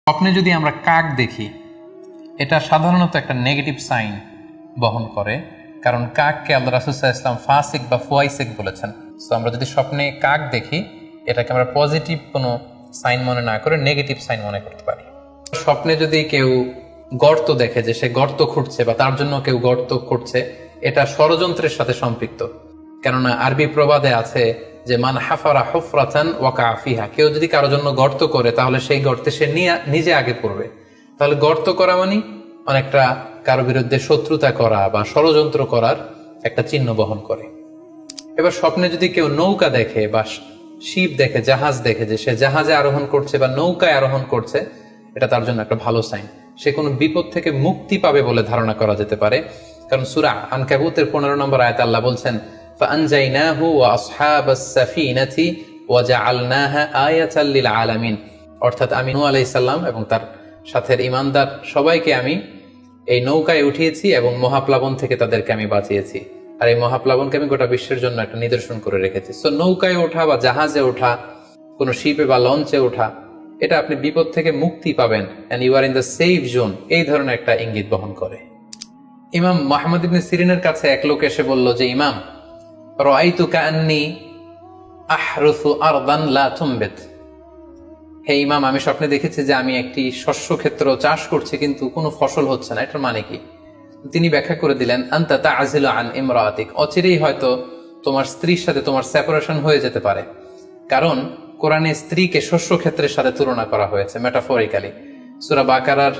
স্বপ্নে যদি আমরা কাক দেখি, এটা সাধারণত একটা নেগেটিভ সাইন বহন করে, কারণ কাককে আল্লাহ রাসূল সাল্লাল্লাহু আলাইহি ওয়াসাল্লাম ফাসিক বা ফুয়াইসিক বলেছেন। সো আমরা যদি স্বপ্নে কাক দেখি, এটাকে আমরা পজিটিভ কোনো সাইন মনে না করে নেগেটিভ সাইন মনে করতে পারি। স্বপ্নে যদি কেউ গর্ত দেখে, যে সে গর্ত খুঁড়ছে বা তার জন্য কেউ গর্ত খুঁড়ছে, এটা ষড়যন্ত্রের সাথে সম্পৃক্ত। কেননা আরবি প্রবাদে আছে যে মান হাফারা হুফরাতান ওয়াকা ফিহা, কেউ যদি কারোর জন্য গর্ত করে তাহলে সেই গর্তে সে নিজে আগে পড়বে। তাহলে গর্ত করা মানে অনেকটা কারো বিরুদ্ধে শত্রুতা করা বা ষড়যন্ত্র করার একটা চিহ্ন বহন করে। এবার স্বপ্নে যদি কেউ নৌকা দেখে বা শিপ দেখে, জাহাজ দেখে, যে সে জাহাজে আরোহণ করছে বা নৌকায় আরোহণ করছে, এটা তার জন্য একটা ভালো সাইন। সে কোনো বিপদ থেকে মুক্তি পাবে বলে ধারণা করা যেতে পারে। কারণ সূরা আনকাবুতের 15 নম্বর আয়াতে আল্লাহ বলছেন ফাআনজাইনাহু ওয়া আসহাবাস সাফিনাতি ওয়া জাআলনাহা আয়াতাল লিল আলামিন, অর্থাৎ আমি নূহ আলাইহিস সালাম এবং তার সাথের ঈমানদার সবাইকে আমি এই নৌকায় উঠিয়েছি এবং মহাপ্লাবন থেকে তাদেরকে আমি বাঁচিয়েছি। আর এই মহাপ্লাবনকে আমি গোটা বিশ্বের জন্য একটা নিদর্শন করে রেখেছি। সো নৌকায় ওঠা বা জাহাজে ওঠা, কোনো শিপে বা লঞ্চে ওঠা, এটা আপনি বিপদ থেকে মুক্তি পাবেন, and you are in the safe zone, এই ধরনের একটা ইঙ্গিত বহন করে। ইমাম মুহাম্মদ ইবনে সিরিনের কাছে এক লোক এসে বলল যে, ইমাম, রাআইতু কাআন্নী আহরুসু আরদান লা তুমবিত, হে ইমাম, আমি স্বপ্নে দেখেছি যে আমি একটি শস্য ক্ষেত্র চাষ করছি কিন্তু কোনো ফসল হচ্ছে না, এটার মানে কি? তিনি ব্যাখ্যা করে দিলেন, আনতা তা'জিলু আন ইমরাআতিক, অচিরেই হয়তো তোমার স্ত্রীর সাথে তোমার সেপারেশন হয়ে যেতে পারে। কারণ কোরআনে স্ত্রীকে শস্য ক্ষেত্রের সাথে তুলনা করা হয়েছে মেটাফরিক্যালি। সূরা বাকারার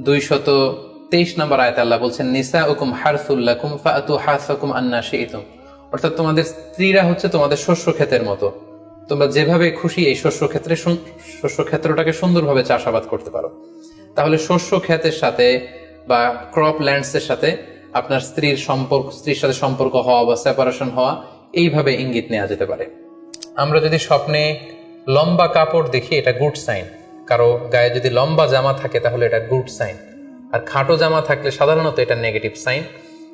223 নম্বর আয়াতে আল্লাহ বলছেন নিসাউকুম হারসুল লাকুম ফাআতু হারসাকুম আন্না শি'তুম, অর্থাৎ তোমাদের স্ত্রীরা হচ্ছে তোমাদের শস্য ক্ষেতের মতো, তোমরা যেভাবে খুশি এই শস্য ক্ষেত্রটাকে সুন্দরভাবে চাষাবাদ করতে পারো। তাহলে শস্য ক্ষেতের সাথে বা ক্রপ ল্যান্ডসের সাথে আপনার স্ত্রীর সাথে সম্পর্ক হওয়া বা সেপারেশন হওয়া, এইভাবে ইঙ্গিত নেওয়া যেতে পারে। আমরা যদি স্বপ্নে লম্বা কাপড় দেখি, এটা গুড সাইন। কারো গায়ে যদি লম্বা জামা থাকে তাহলে এটা গুড সাইন, আর খাটো জামা থাকলে সাধারণত এটা নেগেটিভ সাইন।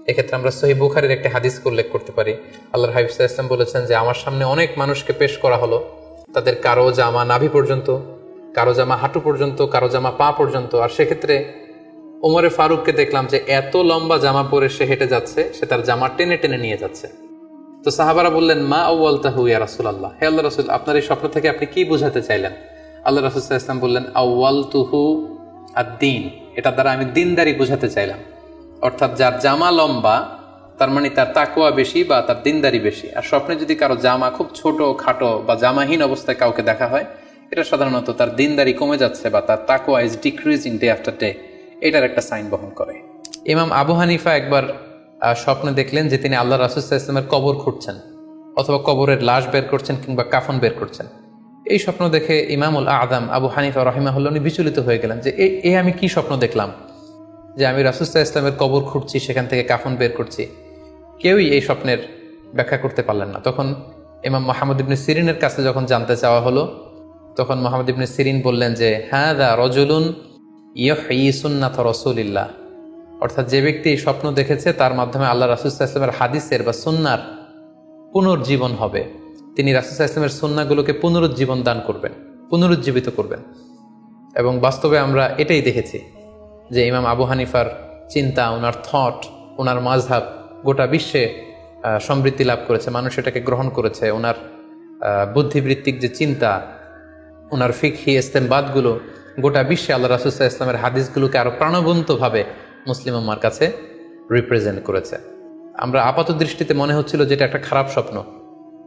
এক্ষেত্রে আমরা সহিহ বুখারীর একটি হাদিস উল্লেখ করতে পারি। আল্লাহর হাবিব সাল্লাল্লাহু আলাইহি ওয়াসাল্লাম বলেছেন যে আমার সামনে অনেক মানুষকে পেশ করা হলো, তাদের কারো জামা নাভি পর্যন্ত, কারো জামা হাঁটু পর্যন্ত, কারো জামা পা পর্যন্ত। আর সেক্ষেত্রে ওমরে ফারুককে দেখলাম যে এত লম্বা জামা পরে সে হেঁটে যাচ্ছে, সে তার জামা টেনে টেনে নিয়ে যাচ্ছে। তো সাহাবারা বললেন, মা আউয়ালতাহু ইয়া রাসূলুল্লাহ, হে আল্লাহর রাসূল, আপনার এই স্বপ্ন থেকে আপনি কি বোঝাতে চাইলেন? আল্লাহ রাসূল সাল্লাল্লাহু আলাইহি ওয়াসাল্লাম বললেন, আউয়ালতুহু আদ-দীন, এটা দ্বারা আমি দ্বীনদারি বোঝাতে চাইলাম। অর্থাৎ যার জামা লম্বা তার মানে তার তাকওয়া বেশি বা তার দ্বীনদারি বেশি। আর স্বপ্নে যদি কারো জামা খুব ছোট খাটো বা জামাহীন অবস্থায় কাউকে দেখা হয়, এটা সাধারণত তার দ্বীনদারি কমে যাচ্ছে বা তার তাকওয়া is decreasing day after day, এটার একটা সাইন বহন করে। ইমাম আবু হানিফা একবার স্বপ্নে দেখলেন যে তিনি আল্লাহ রাসূল সাল্লাল্লাহু আলাইহি ওয়াসাল্লামের কবর খুঁড়ছেন, অথবা কবরের লাশ বের করছেন কিংবা কাফন বের করছেন। এই স্বপ্ন দেখে ইমামুল আযম আবু হানিফা রাহিমাহুল্লাহ উনি বিচলিত হয়ে গেলেন যে এ আমি কি স্বপ্ন দেখলাম, যে আমি রাসূল সাল্লাল্লাহু আলাইহি ওয়াসাল্লামের কবর খুঁড়ছি, সেখান থেকে কাফন বের করছি। কেউই এই স্বপ্নের ব্যাখ্যা করতে পারলেন না। তখন ইমাম মুহাম্মদ ইবনে সিরিনের কাছে যখন জানতে চাওয়া হলো, তখন মুহাম্মদ ইবনে সিরিন বললেন যে হাযা রাজুলুন ইউহয়ি সুন্নাত রাসূলিল্লাহ, অর্থাৎ যে ব্যক্তি এই স্বপ্ন দেখেছে তার মাধ্যমে আল্লাহ রাসূল সাল্লাল্লাহু আলাইহি ওয়াসাল্লামের হাদিসের বা সুন্নাহর পুনর্জীবন হবে। তিনি রাসূল সাল্লাল্লাহু আলাইহি ওয়াসাল্লামের সুন্নাহগুলোকে পুনরুজ্জীবন দান করবেন, পুনরুজ্জীবিত করবেন। এবং বাস্তবে আমরা এটাই দেখেছি যে ইমাম আবু হানিফার চিন্তা, ওনার থট, ওনার মাযহাব গোটা বিশ্বে সমৃদ্ধি লাভ করেছে, মানুষ এটাকে গ্রহণ করেছে। ওনার বুদ্ধিবৃত্তিক যে চিন্তা, ওনার ফিকহি ইস্তেমবাদগুলো গোটা বিশ্বে আল্লাহ রাসূল সাল্লাল্লাহু আলাইহি ওয়াসাল্লামের হাদিসগুলোকে আরো প্রাণবন্তভাবে মুসলিম উম্মার কাছে রিপ্রেজেন্ট করেছে। আমরা আপাত দৃষ্টিতে মনে হচ্ছিল যে এটা একটা খারাপ স্বপ্ন,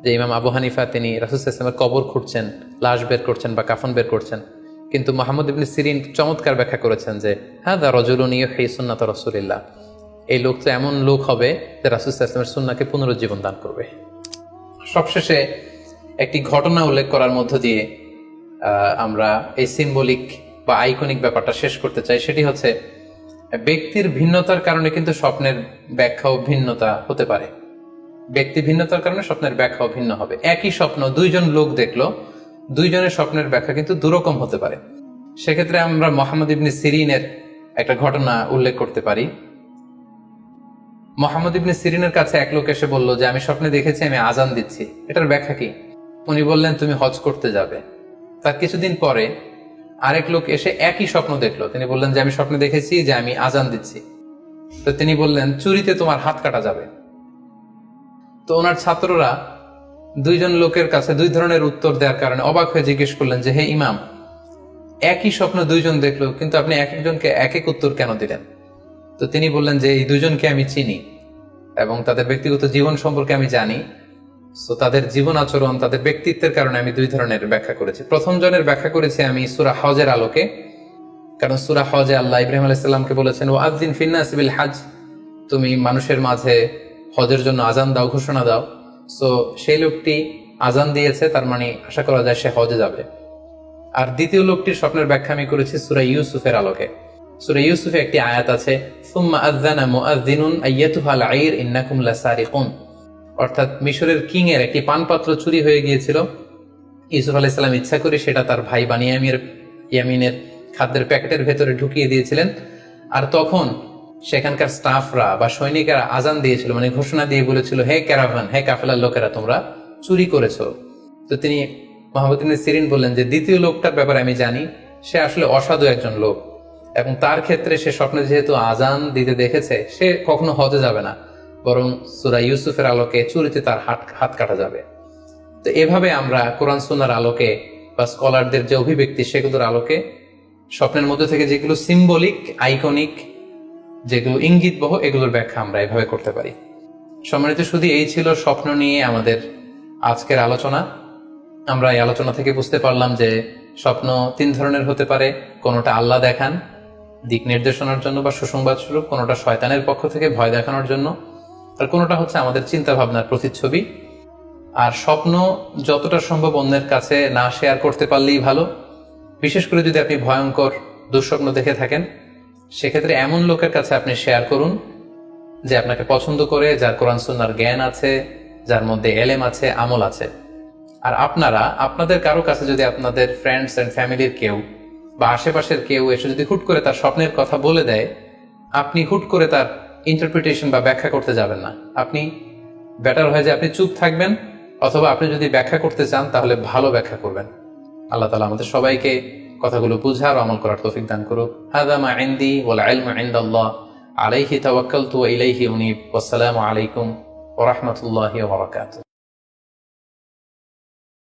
যে ইমাম আবু হানিফা তিনি রাসূল সাল্লাল্লাহু আলাইহি ওয়াসাল্লামের কবর খুঁড়ছেন, লাশ বের করছেন বা কাফন বের করছেন। কিন্তু মুহাম্মদ ইবনে সিরিন চমৎকার ব্যাখ্যা করেছেন যে হাযা রাজুলুন ইউহয়ি সুন্নাত রাসূলিল্লাহ, এই লোক তো এমন লোক হবে যে রাসূল সাল্লাল্লাহু আলাইহি ওয়াসাল্লামের সুন্নাহকে পুনরুজ্জীবন দান করবে। সবশেষে একটি ঘটনা উল্লেখ করার মধ্য দিয়ে আমরা এই সিম্বলিক বা আইকনিক ব্যাপারটা শেষ করতে চাই। সেটি হচ্ছে ব্যক্তির ভিন্নতার কারণে কিন্তু স্বপ্নের ব্যাখ্যাও ভিন্নতা হতে পারে। ব্যক্তি ভিন্নতার কারণে স্বপ্নের ব্যাখ্যাও ভিন্ন হবে। একই স্বপ্ন দুইজন লোক দেখলো, দুইজনের স্বপ্নের ব্যাখ্যা কিন্তু দুরকম হতে পারে। সেক্ষেত্রে আমরা মুহাম্মদ ইবনে সিরিনের একটা ঘটনা উল্লেখ করতে পারি। মুহাম্মদ ইবনে সিরিনের কাছে এক লোক এসে বলল যে আমি স্বপ্নে দেখেছি আমি আজান দিচ্ছি, এটার ব্যাখ্যা কি? উনি বললেন তুমি হজ করতে যাবে। তার কিছুদিন পরে আরেক লোক এসে একই স্বপ্ন দেখলো, তিনি বললেন যে আমি স্বপ্নে দেখেছি যে আমি আজান দিচ্ছি। তো তিনি বললেন চুরিতে তোমার হাত কাটা যাবে। তো ওনার ছাত্ররা দুইজন লোকের কাছে দুই ধরনের উত্তর দেওয়ার কারণে অবাক হয়ে জিজ্ঞেস করলেন যে হে ইমাম, একই স্বপ্ন দুইজন দেখলো, কিন্তু আপনি এক একজনকে এক এক উত্তর কেন দিলেন? তো তিনি বললেন যে এই দুইজনকে আমি চিনি এবং তাদের ব্যক্তিগত জীবন সম্পর্কে আমি জানি। তো তাদের জীবন আচরণ, তাদের ব্যক্তিত্বের কারণে আমি দুই ধরনের ব্যাখ্যা করেছি। প্রথম জনের ব্যাখ্যা করেছি আমি সূরা হজের আলোকে, কারণ সূরা হজে আল্লাহ ইব্রাহিম আলাইহিস সালামকে বলেছেন ওয়াযিন ফিন্নাস বিল হজ, তুমি মানুষের মাঝে হজের জন্য আজান দাও, ঘোষণা দাও। সো সেই লোকটি আজান দিয়েছে, তার মানে আশা করা যায় সে হজে যাবে। আর দ্বিতীয় লোকটির স্বপ্নের ব্যাখ্যা আমি করেছি সূরা ইউসুফের আলোকে। সূরা ইউসুফে একটি আয়াত আছে সুম্মা আযানা মুআযযিনুন আইয়াতুহাল আইর ইন্নাকুম লাসারিকুন, অর্থাৎ মিশরের কিং এর একটি পানপাত্র চুরি হয়ে গিয়েছিল। ইউসুফ আলাইহিস সালাম ইচ্ছা করে সেটা তার ভাই ইয়ামিনের খাদ্যের প্যাকেটের ভেতরে ঢুকিয়ে দিয়েছিলেন। আর তখন সেখানকার স্টাফরা বা সৈনিকেরা আজান দিয়েছিল, মানে ঘোষণা দিয়ে বলেছিল হে ক্যারাভান, হে কাফেলার লোকেরা, তোমরা চুরি করেছো। তো তিনি মুহাম্মদ ইবনে সিরিন বললেন যে দ্বিতীয় লোকটার ব্যাপারে আমি জানি, সে আসলে অসাধু একজন লোক, এবং তার ক্ষেত্রে সে স্বপ্নে যেহেতু আজান দিতে দেখেছে, সে কখনো হজে যাবে না, বরং সূরা ইউসুফের আলোকে চুরিতে তার হাত কাটা যাবে। তো এভাবে আমরা কোরআন সুন্নাহর আলোকে বা স্কলারদের যে অভিব্যক্তি সেগুলোর আলোকে স্বপ্নের মধ্যে থেকে যেগুলো সিম্বলিক, আইকনিক, যেগুলো ইঙ্গিতবহ, এগুলোর ব্যাখ্যা আমরা এভাবে করতে পারি। সম্মানিত শুধু এই ছিল স্বপ্ন নিয়ে আমাদের আজকের আলোচনা। আমরা এই আলোচনা থেকে বুঝতে পারলাম যে স্বপ্ন তিন ধরনের হতে পারে। কোনোটা আল্লাহ দেখান দিক নির্দেশনার জন্য বা সুসংবাদ স্বরূপ, কোনোটা শয়তানের পক্ষ থেকে ভয় দেখানোর জন্য, আর কোনোটা হচ্ছে আমাদের চিন্তা ভাবনার প্রতিচ্ছবি। আর স্বপ্ন যতটা সম্ভব অন্যের কাছে না শেয়ার করতে পারলেই ভালো। বিশেষ করে যদি আপনি ভয়ঙ্কর দুঃস্বপ্ন দেখে থাকেন, সেক্ষেত্রে এমন লোকের কাছে আপনি শেয়ার করুন যে আপনাকে পছন্দ করে, যার কোরআন সুন্নাহর জ্ঞান আছে, যার মধ্যে এলেম আছে, আমল আছে। আর আপনারা আপনাদের কারো কাছে যদি আপনাদের ফ্রেন্ডস এন্ড ফ্যামিলির কেউ বা আশেপাশের কেউ এসে যদি হুট করে তার স্বপ্নের কথা বলে দেয়, আপনি হুট করে তার ইন্টারপ্রিটেশন বা ব্যাখ্যা করতে যাবেন না। আপনি বেটার হয় যে আপনি চুপ থাকবেন, অথবা আপনি যদি ব্যাখ্যা করতে চান তাহলে ভালো ব্যাখ্যা করবেন। আল্লাহ তাআলা আমাদের সবাইকে কথাগুলো বুঝার ও আমল করার তৌফিক দান করুক। হাযা মা ইনদি ওয়াল ইলমু ইনদাল্লাহ আলাইহি তাওয়াক্কালতু ওয়া ইলাইহি উনীব। ওয়াসসালামু আলাইকুম ওয়া রাহমাতুল্লাহি ওয়া বারাকাতুহু।